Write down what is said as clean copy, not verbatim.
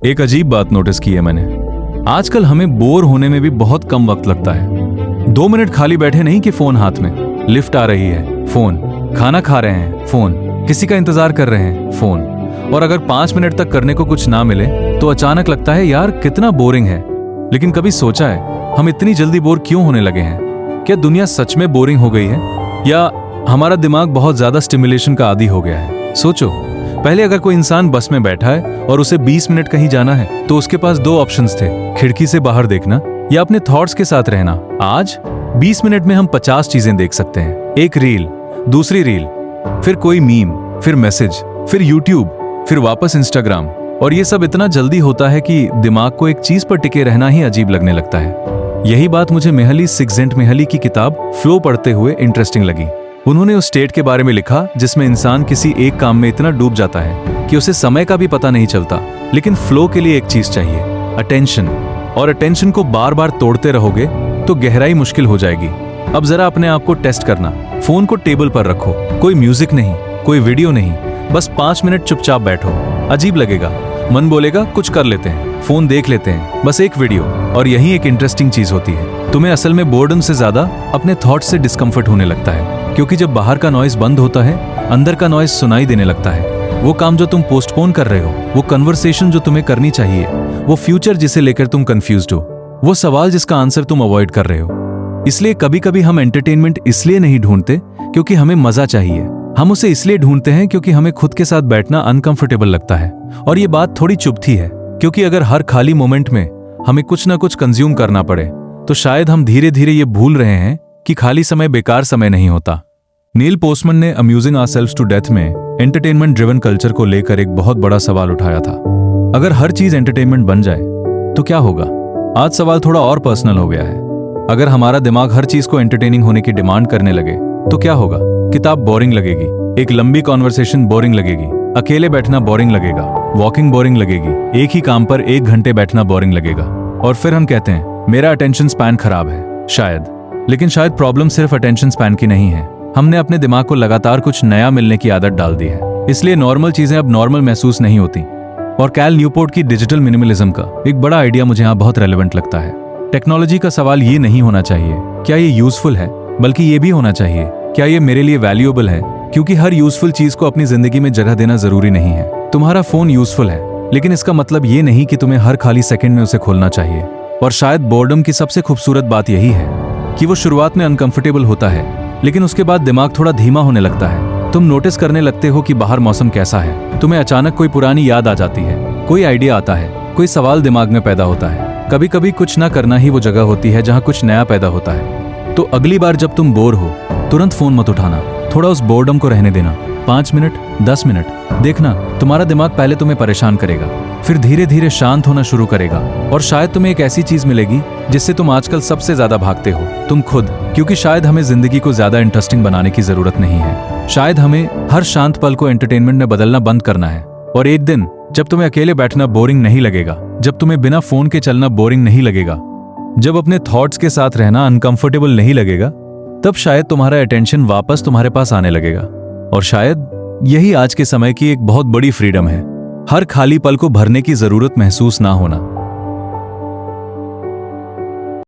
एक अजीब बात नोटिस की है मैंने। आजकल हमें बोर होने में भी बहुत कम वक्त लगता है। 2 मिनट खाली बैठे नहीं कि फोन हाथ में, लिफ्ट आ रही है फोन, खाना खा रहे हैं फोन, किसी का इंतजार कर रहे हैं फोन, और अगर 5 मिनट तक करने को कुछ ना मिले तो अचानक लगता है यार कितना बोरिंग है। लेकिन कभी सोचा है हम इतनी जल्दी बोर क्यों होने लगे हैं? क्या दुनिया सच में बोरिंग हो गई है या हमारा दिमाग बहुत ज्यादा स्टिमुलेशन का आदी हो गया है? सोचो, पहले अगर कोई इंसान बस में बैठा है और उसे 20 मिनट कहीं जाना है तो उसके पास 2 ऑप्शंस थे, खिड़की से बाहर देखना या अपने थॉट्स के साथ रहना। आज 20 मिनट में हम 50 चीजें देख सकते हैं। एक रील, दूसरी रील, फिर कोई मीम, फिर मैसेज, फिर यूट्यूब, फिर वापस इंस्टाग्राम, और ये सब इतना जल्दी होता है कि दिमाग को एक चीज पर टिके रहना ही अजीब लगने लगता है। यही बात मुझे मेहली सिक्जेंटमेहली की किताब फ्लो पढ़ते हुए इंटरेस्टिंग लगी। उन्होंने उस स्टेट के बारे में लिखा जिसमें इंसान किसी एक काम में इतना डूब जाता है कि उसे समय का भी पता नहीं चलता, लेकिन फ्लो के लिए एक चीज चाहिए, अटेंशन। और अटेंशन को बार बार तोड़ते रहोगे तो गहराई मुश्किल हो जाएगी। अब जरा अपने आप को टेस्ट करना। फोन को टेबल पर रखो, कोई म्यूजिक नहीं, कोई वीडियो नहीं, बस 5 मिनट चुपचाप बैठो। अजीब लगेगा, मन बोलेगा कुछ कर लेते हैं, फोन देख लेते हैं, बस एक वीडियो। और यही एक इंटरेस्टिंग चीज होती है, तुम्हें असल में बोर्डम से ज्यादा अपने थॉट से डिस्कम्फर्ट होने लगता है, क्योंकि जब बाहर का नॉइज बंद होता है अंदर का नॉइज सुनाई देने लगता है। वो काम जो तुम पोस्टपोन कर रहे हो, वो कन्वर्सेशन जो तुम्हें करनी चाहिए, वो फ्यूचर जिसे लेकर तुम कंफ्यूज्ड हो, वो सवाल जिसका आंसर तुम अवॉइड कर रहे हो। इसलिए कभी कभी हम एंटरटेनमेंट इसलिए नहीं ढूंढते क्योंकि हमें मजा चाहिए, हम उसे इसलिए ढूंढते हैं क्योंकि हमें खुद के साथ बैठना अनकंफर्टेबल लगता है। और ये बात थोड़ी चुभती है, क्योंकि अगर हर खाली मोमेंट में हमें कुछ ना कुछ कंज्यूम करना पड़े तो शायद हम धीरे धीरे ये भूल रहे हैं कि खाली समय बेकार समय नहीं होता। नील पोस्टमैन ने अम्यूजिंग आवरसेल्व्स टू डेथ में एंटरटेनमेंट ड्रिवन कल्चर को लेकर एक बहुत बड़ा सवाल उठाया था। अगर हर चीज एंटरटेनमेंट बन जाए तो क्या होगा? आज सवाल थोड़ा और पर्सनल हो गया है। अगर हमारा दिमाग हर चीज को एंटरटेनिंग होने की डिमांड करने लगे तो क्या होगा? किताब बोरिंग लगेगी, एक लंबी कॉन्वर्सेशन बोरिंग लगेगी, अकेले बैठना बोरिंग लगेगा, वॉकिंग बोरिंग लगेगी, एक ही काम पर 1 घंटे बैठना बोरिंग लगेगा। और फिर हम कहते हैं मेरा अटेंशन स्पैन खराब है। शायद, लेकिन शायद प्रॉब्लम सिर्फ अटेंशन स्पैन की नहीं है। हमने अपने दिमाग को लगातार कुछ नया मिलने की आदत डाल दी है, इसलिए नॉर्मल चीजें अब नॉर्मल महसूस नहीं होती। और कैल न्यूपोर्ट की डिजिटल मिनिमलिज्म का एक बड़ा आइडिया मुझे यहाँ बहुत रेलेवेंट लगता है। टेक्नोलॉजी का सवाल ये नहीं होना चाहिए क्या ये यूजफुल है, बल्कि ये भी होना चाहिए क्या ये मेरे लिए वैल्यूएबल है। क्योंकि हर यूजफुल चीज को अपनी जिंदगी में जगह देना जरूरी नहीं है। तुम्हारा फोन यूजफुल है, लेकिन इसका मतलब ये नहीं कि तुम्हें हर खाली सेकंड में उसे खोलना चाहिए। और शायद बोर्डम की सबसे खूबसूरत बात यही है कि वो शुरुआत में अनकंफर्टेबल होता है, लेकिन उसके बाद दिमाग थोड़ा धीमा होने लगता है। तुम नोटिस करने लगते हो कि बाहर मौसम कैसा है, तुम्हें अचानक कोई पुरानी याद आ जाती है, कोई आइडिया आता है, कोई सवाल दिमाग में पैदा होता है। कभी कभी कुछ ना करना ही वो जगह होती है जहाँ कुछ नया पैदा होता है। तो अगली बार जब तुम बोर हो तुरंत फोन मत उठाना, थोड़ा उस बोर्डम को रहने देना। 5 मिनट, 10 मिनट देखना, तुम्हारा दिमाग पहले तुम्हें परेशान करेगा, फिर धीरे धीरे शांत होना शुरू करेगा। और शायद तुम्हें एक ऐसी चीज मिलेगी जिससे तुम आजकल सबसे ज्यादा भागते हो, तुम खुद। क्योंकि शायद हमें जिंदगी को ज्यादा इंटरेस्टिंग बनाने की जरूरत नहीं है, शायद हमें हर शांत पल को एंटरटेनमेंट में बदलना बंद करना है। और एक दिन जब तुम्हें अकेले बैठना बोरिंग नहीं लगेगा, जब तुम्हें बिना फोन के चलना बोरिंग नहीं लगेगा, जब अपने थॉट्स के साथ रहना अनकंफर्टेबल नहीं लगेगा, तब शायद तुम्हारा अटेंशन वापस तुम्हारे पास आने लगेगा। और शायद यही आज के समय की एक बहुत बड़ी फ्रीडम है, हर खाली पल को भरने की जरूरत महसूस ना होना।